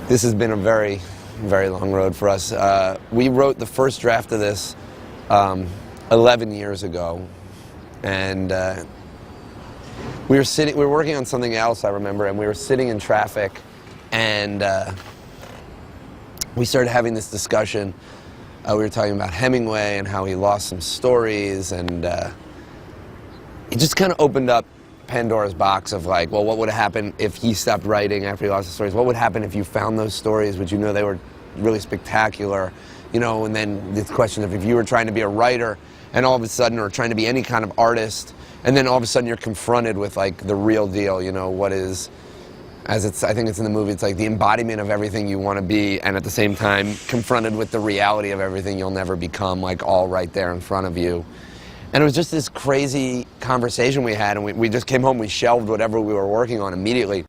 This has been a very, very long road for us. We wrote the first draft of this 11 years ago, and we were working on something else, I remember, and we were sitting in traffic, and we started having this discussion. We were talking about Hemingway and how he lost some stories, and it just kind of opened up Pandora's box of like, well, what would have happened if he stopped writing after he lost the stories? What would happen if you found those stories? Would you know they were really spectacular? You know, and then the question of if you were trying to be a writer and all of a sudden, or trying to be any kind of artist, and then all of a sudden you're confronted with like the real deal, you know, what is, I think it's in the movie, it's like the embodiment of everything you want to be, and at the same time confronted with the reality of everything you'll never become, like all right there in front of you. And it was just this crazy conversation we had, and we just came home, we shelved whatever we were working on immediately.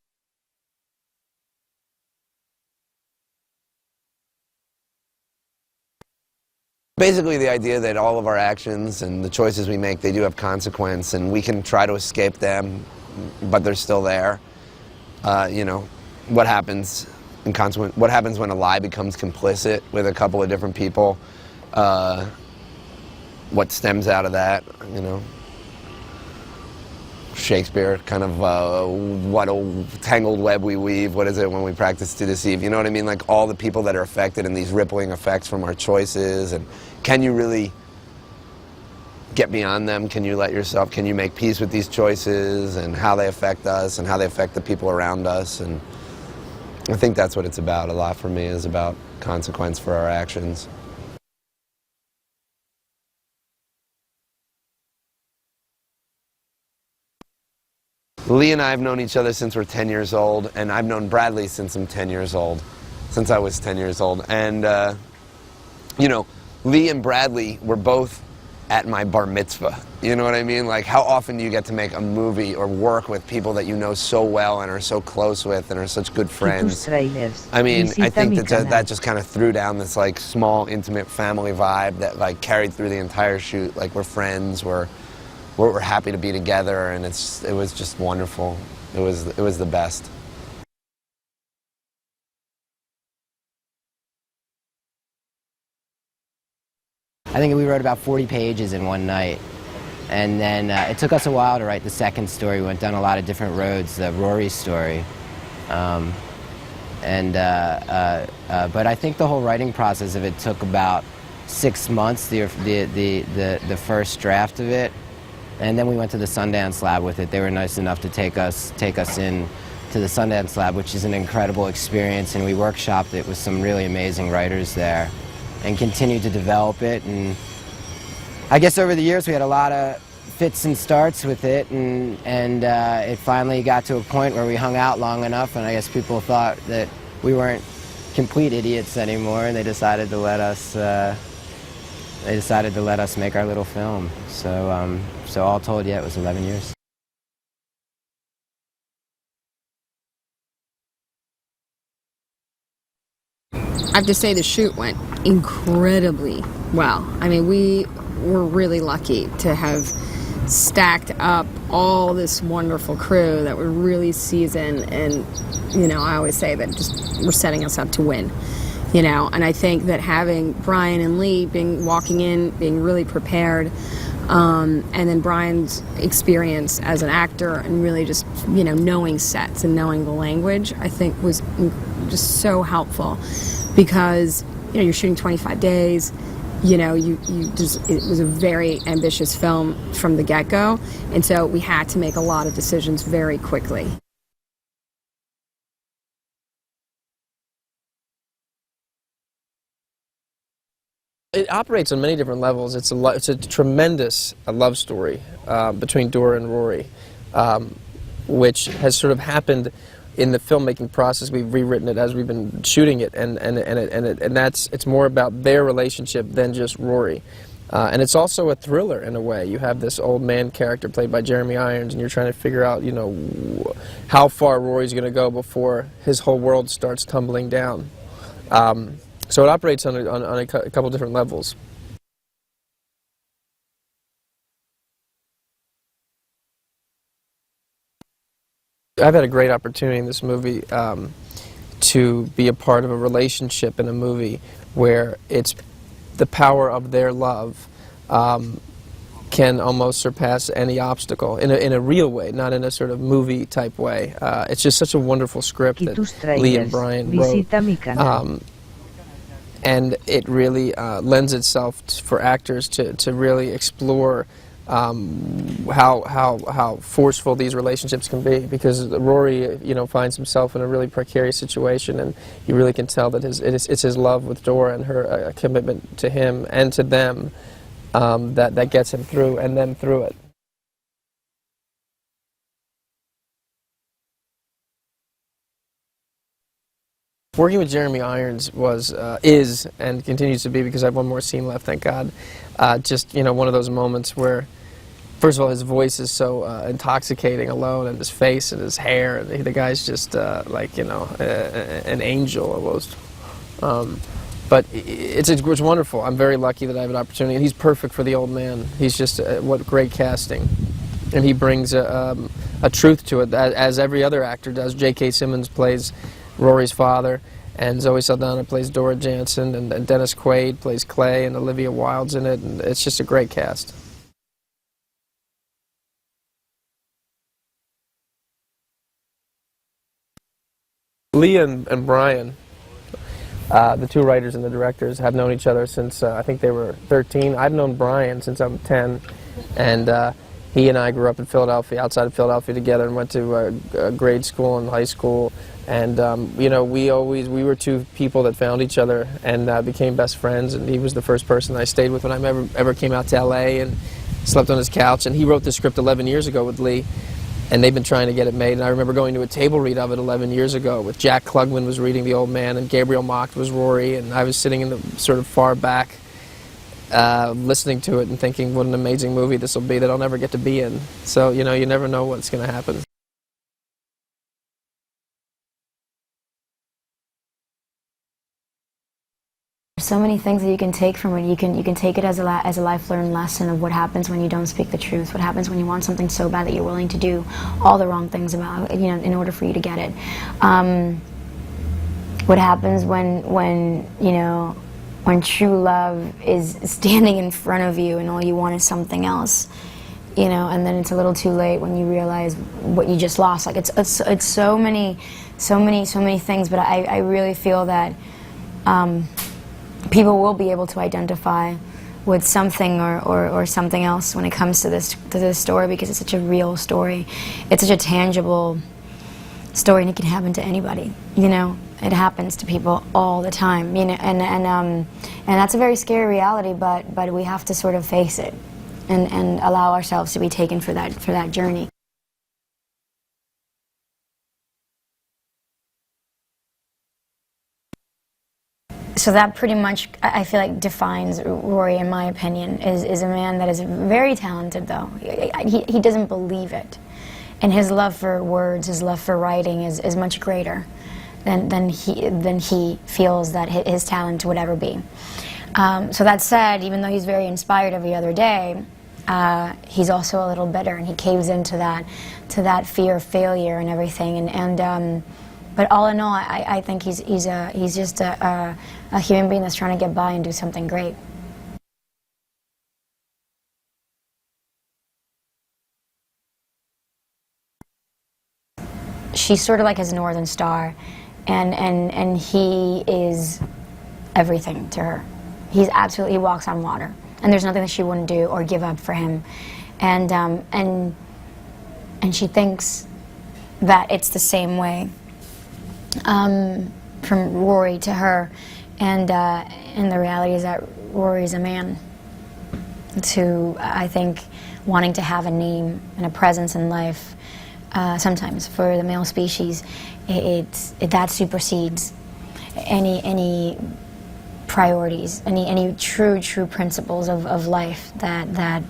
Basically the idea that all of our actions and the choices we make, they do have consequence, and we can try to escape them, but they're still there. You know, what happens in consequence? What happens when a lie becomes complicit with a couple of different people? What stems out of that, you know? Shakespeare, kind of what a tangled web we weave, what is it when we practice to deceive, you know what I mean? Like all the people that are affected and these rippling effects from our choices, and can you really get beyond them? Can you make peace with these choices and how they affect us and how they affect the people around us? And I think that's what it's about a lot for me, is about consequence for our actions. Lee and I have known each other since we're 10 years old, and I've known Bradley since I'm 10 years old, since I was 10 years old. And, you know, Lee and Bradley were both at my bar mitzvah. You know what I mean? Like, how often do you get to make a movie or work with people that you know so well and are so close with and are such good friends? I mean, I think that just kind of threw down this, like, small, intimate family vibe that, like, carried through the entire shoot. Like, we're friends, we're happy to be together, and it was just wonderful. It was the best. I think we wrote about 40 pages in one night, and then it took us a while to write the second story. We went down a lot of different roads, the Rory story, but I think the whole writing process of it took about 6 months. The first draft of it. And then we went to the Sundance Lab with it. They were nice enough to take us in to the Sundance Lab, which is an incredible experience, and we workshopped it with some really amazing writers there and continued to develop it. And I guess over the years we had a lot of fits and starts with it, and it finally got to a point where we hung out long enough, and I guess people thought that we weren't complete idiots anymore, and they decided to let us make our little film. So all told, yeah, it was 11 years. I have to say the shoot went incredibly well. I mean, we were really lucky to have stacked up all this wonderful crew that were really seasoned, and, you know, I always say that just we're setting us up to win. You know, and I think that having Brian and Lee walking in, being really prepared, and then Brian's experience as an actor and really just, you know, knowing sets and knowing the language, I think was just so helpful, because, you know, you're shooting 25 days, you know, it was a very ambitious film from the get-go, and so we had to make a lot of decisions very quickly. It operates on many different levels. It's a tremendous love story between Dora and Rory, which has sort of happened in the filmmaking process. We've rewritten it as we've been shooting it, and it's more about their relationship than just Rory. And it's also a thriller in a way. You have this old man character played by Jeremy Irons, and you're trying to figure out, you know, how far Rory's going to go before his whole world starts tumbling down. So it operates on a couple different levels. I've had a great opportunity in this movie to be a part of a relationship in a movie where it's the power of their love can almost surpass any obstacle in a real way, not in a sort of movie type way. It's just such a wonderful script that Lee and Brian wrote. And it really lends itself for actors to really explore how forceful these relationships can be, because Rory, finds himself in a really precarious situation, and you really can tell that it's his love with Dora and her commitment to him and to them that gets him through and them through it. Working with Jeremy Irons is, and continues to be, because I have one more scene left, thank God, just, one of those moments where, first of all, his voice is so intoxicating alone, and his face and his hair, and the guy's just like, an angel almost. But it's wonderful. I'm very lucky that I have an opportunity, and he's perfect for the old man. He's just, what great casting. And he brings a truth to it, as every other actor does. J.K. Simmons plays Rory's father, and Zoe Saldana plays Dora Jansen, and Dennis Quaid plays Clay, and Olivia Wilde's in it, and it's just a great cast. Lee and Brian, the two writers and the directors, have known each other since I think they were 13. I've known Brian since I'm 10, and he and I grew up in Philadelphia, outside of Philadelphia together, and went to grade school and high school. And we were two people that found each other and became best friends. And he was the first person I stayed with when I ever came out to LA, and slept on his couch. And he wrote this script 11 years ago with Lee, and they've been trying to get it made. And I remember going to a table read of it 11 years ago with Jack Klugman was reading The Old Man, and Gabriel Macht was Rory, and I was sitting in the sort of far back listening to it and thinking, what an amazing movie this will be that I'll never get to be in. So, you never know what's going to happen. So many things that you can take from it. You can take it as a life-learned lesson of what happens when you don't speak the truth. What happens when you want something so bad that you're willing to do all the wrong things about, in order for you to get it. What happens when true love is standing in front of you and all you want is something else, and then it's a little too late when you realize what you just lost. Like it's so many things. But I really feel that. People will be able to identify with something or something else when it comes to this story, because it's such a real story. It's such a tangible story, and it can happen to anybody. It happens to people all the time. And that's a very scary reality. But we have to sort of face it and allow ourselves to be taken for that journey. So that pretty much, I feel like, defines Rory, in my opinion, is a man that is very talented, though. He doesn't believe it. And his love for words, his love for writing is much greater than he feels that his talent would ever be. So that said, even though he's very inspired every other day, he's also a little bitter, and he caves into that fear of failure and everything. But all in all, I think he's just a human being that's trying to get by and do something great. She's sort of like his northern star, and he is everything to her. He walks on water, and there's nothing that she wouldn't do or give up for him. And she thinks that it's the same way. From Rory to her, and the reality is that Rory's a man who, I think, wanting to have a name and a presence in life, sometimes for the male species, that supersedes any priorities, any true principles of life that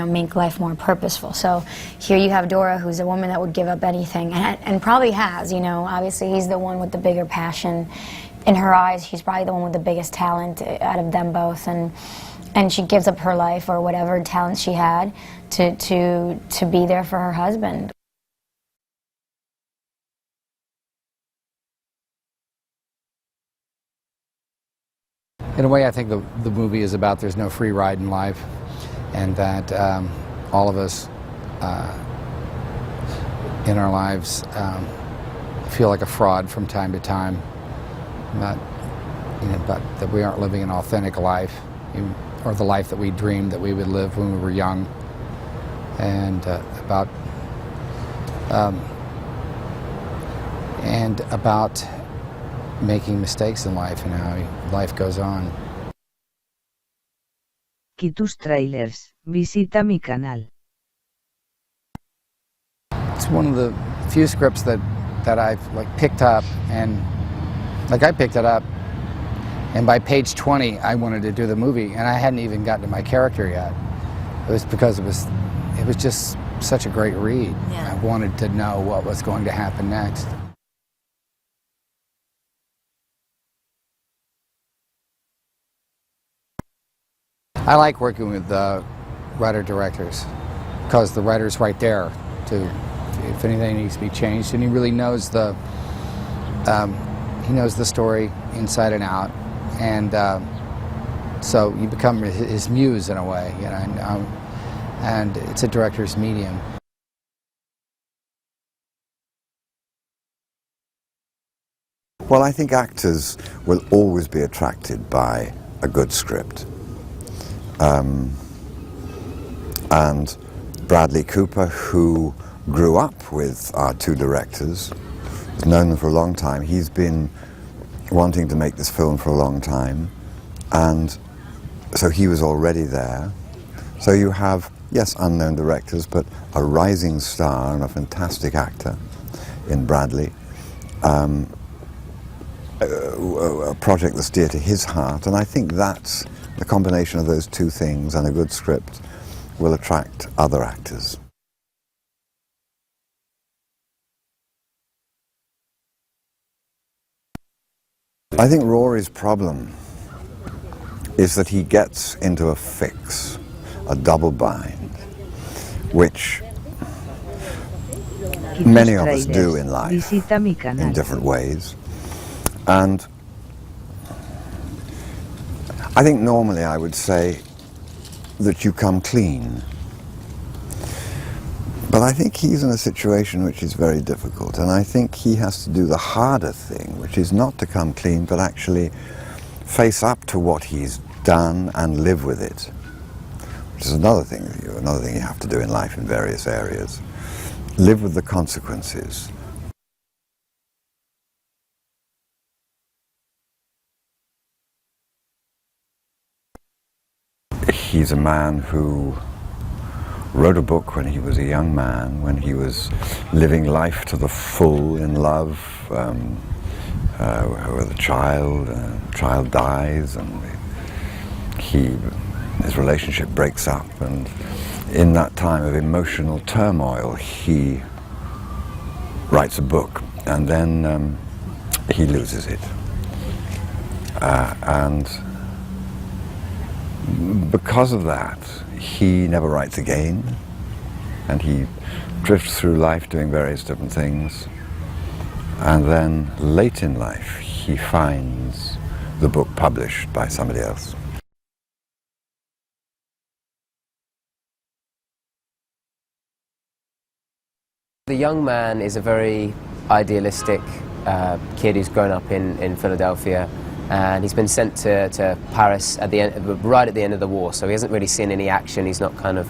make life more purposeful. So here you have Dora, who's a woman that would give up anything, and probably has. Obviously he's the one with the bigger passion. In her eyes, he's probably the one with the biggest talent out of them both, and she gives up her life or whatever talent she had to be there for her husband. In a way, I think the movie is about there's no free ride in life, and that all of us in our lives feel like a fraud from time to time, but that we aren't living an authentic life, or the life that we dreamed that we would live when we were young, and about making mistakes in life and how life goes on. Tus trailers, visita mi canal. It's one of the few scripts that I've picked up, and I picked it up, and by page 20 I wanted to do the movie, and I hadn't even gotten to my character yet. It was because it was just such a great read. Yeah. I wanted to know what was going to happen next. I like working with writer-directors because the writer's right there if anything needs to be changed, and he really knows the story inside and out, and so you become his muse in a way, and it's a director's medium. Well, I think actors will always be attracted by a good script. And Bradley Cooper, who grew up with our two directors, has known them for a long time. He's been wanting to make this film for a long time, and so he was already there. So you have, yes, unknown directors, but a rising star and a fantastic actor in Bradley. A project that's dear to his heart, and I think that's the combination of those two things and a good script will attract other actors. I think Rory's problem is that he gets into a fix, a double bind, which many of us do in life in different ways. And I think normally I would say that you come clean. But I think he's in a situation which is very difficult, and I think he has to do the harder thing, which is not to come clean, but actually face up to what he's done and live with it, which is another thing you have to do in life in various areas. Live with the consequences. He's a man who wrote a book when he was a young man, when he was living life to the full in love with a child. Child dies, and his relationship breaks up, and in that time of emotional turmoil he writes a book, and then he loses it. And because of that, he never writes again, and he drifts through life doing various different things, and then late in life he finds the book published by somebody else. The young man is a very idealistic kid who's grown up in Philadelphia, and he's been sent to Paris right at the end of the war, so he hasn't really seen any action. He's not kind of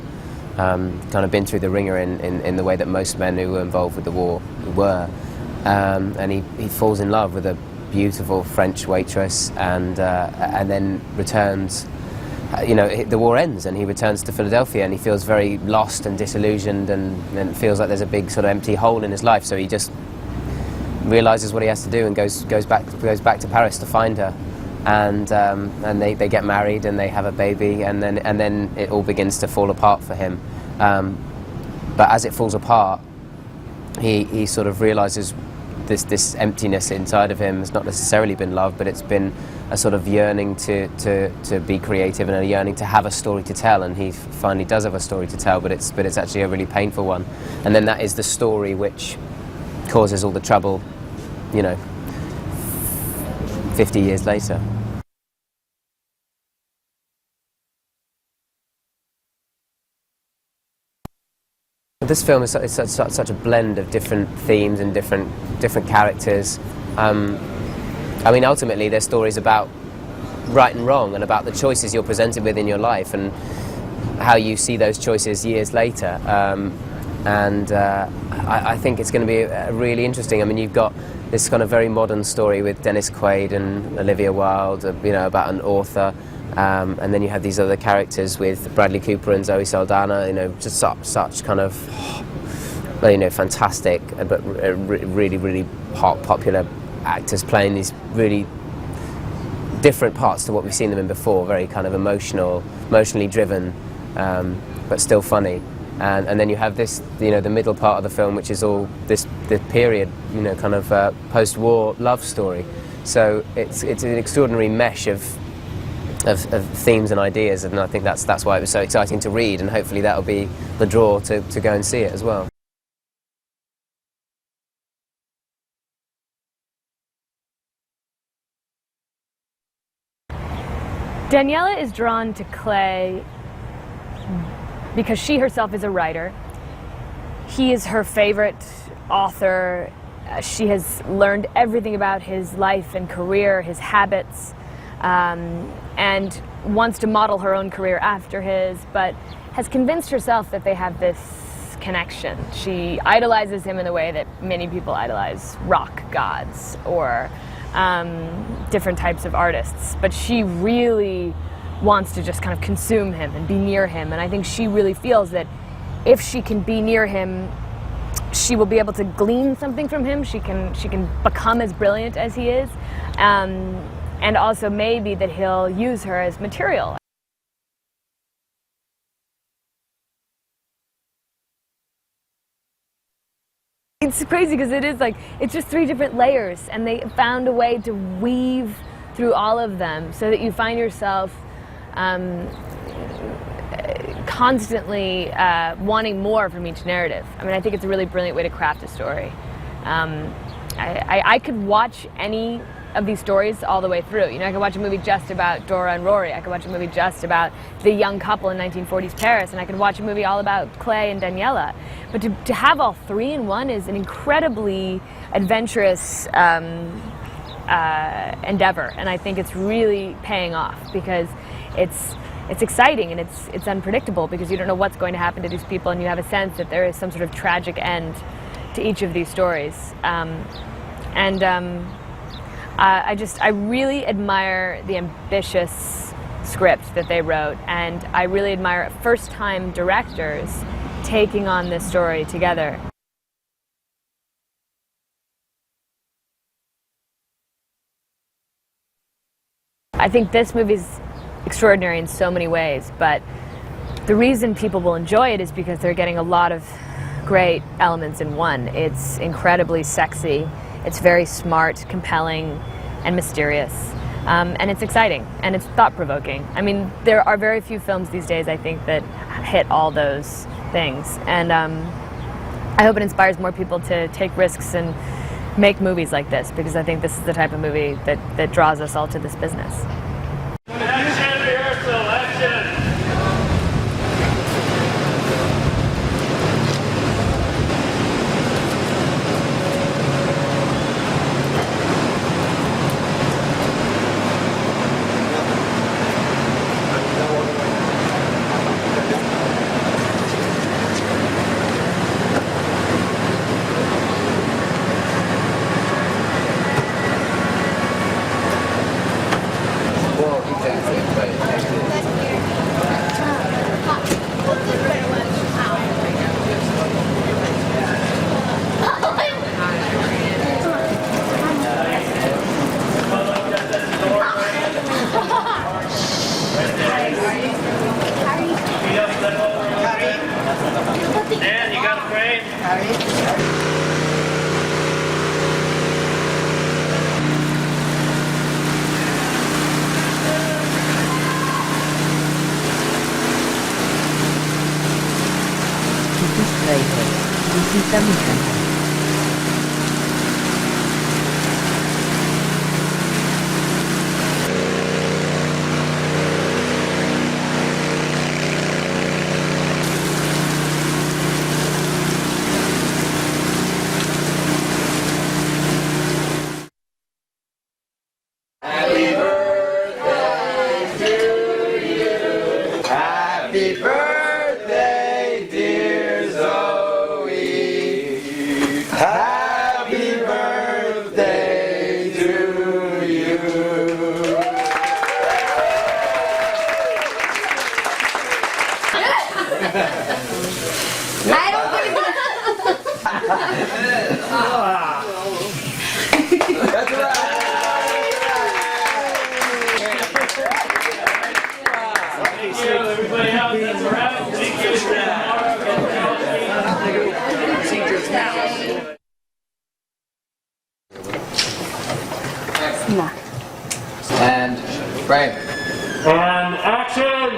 been through the ringer in the way that most men who were involved with the war were. And he falls in love with a beautiful French waitress, and then returns. The war ends, and he returns to Philadelphia, and he feels very lost and disillusioned, and feels like there's a big sort of empty hole in his life. So he just realizes what he has to do and goes back to Paris to find her, and they get married and they have a baby, and then it all begins to fall apart for him. But as it falls apart, he sort of realizes this emptiness inside of him has not necessarily been love, but it's been a sort of yearning to be creative and a yearning to have a story to tell, and he finally does have a story to tell, but it's actually a really painful one. And then that is the story which causes all the trouble, 50 years later. This film is such a blend of different themes and different characters. I mean, ultimately, they're stories about right and wrong and about the choices you're presented with in your life and how you see those choices years later. I think it's going to be really interesting. I mean, you've got this kind of very modern story with Dennis Quaid and Olivia Wilde, you know, about an author. And then you have these other characters with Bradley Cooper and Zoe Saldana, you know, just such kind of, you know, fantastic but really popular actors playing these really different parts to what we've seen them in before. Very kind of emotionally driven, but still funny. And then you have this, you know, the middle part of the film, which is all this period, you know, kind of post-war love story. So it's an extraordinary mesh of themes and ideas, and I think that's why it was so exciting to read, and hopefully that'll be the draw to go and see it as well. Daniela is drawn to Clay because she herself is a writer. He is her favorite author. She has learned everything about his life and career, his habits, and wants to model her own career after his, but has convinced herself that they have this connection. She idolizes him in the way that many people idolize rock gods or different types of artists, but she really wants to just kind of consume him and be near him, and I think she really feels that if she can be near him, she will be able to glean something from him. She can become as brilliant as he is, and also maybe that he'll use her as material. It's crazy because it is like, it's just 3 different layers, and they found a way to weave through all of them so that you find yourself constantly wanting more from each narrative. I mean, I think it's a really brilliant way to craft a story. I could watch any of these stories all the way through. You know, I could watch a movie just about Dora and Rory. I could watch a movie just about the young couple in 1940s Paris, and I could watch a movie all about Clay and Daniela. But to have all 3 in one is an incredibly adventurous endeavor, and I think it's really paying off because it's exciting and it's unpredictable because you don't know what's going to happen to these people, and you have a sense that there is some sort of tragic end to each of these stories. I really admire the ambitious script that they wrote, and I really admire first-time directors taking on this story together. I think this movie's extraordinary in so many ways, but the reason people will enjoy it is because they're getting a lot of great elements in one. It's incredibly sexy, it's very smart, compelling, and mysterious, and it's exciting, and it's thought-provoking. I mean, there are very few films these days, I think, that hit all those things, and I hope it inspires more people to take risks and make movies like this, because I think this is the type of movie that draws us all to this business. Action, rehearsal, action! Dan, you got a frame? Visita mi canal. I don't think That's right. Thank you, everybody else. That's a wrap. Thank you. And right. And action!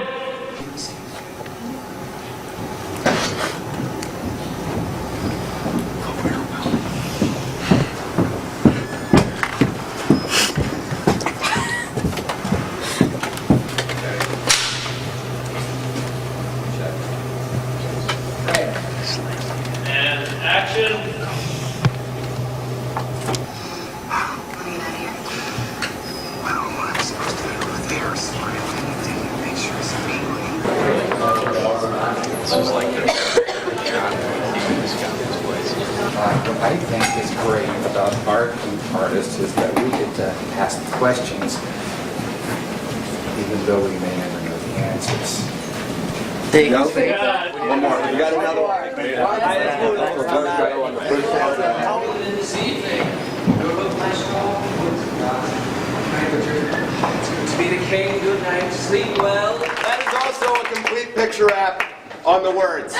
And action! What I think is great about art and artists is that we get to ask questions even though we may never know the answers. There you go. One more. We got another one. To be the king, good night, sleep well. That is also a complete picture app on the words.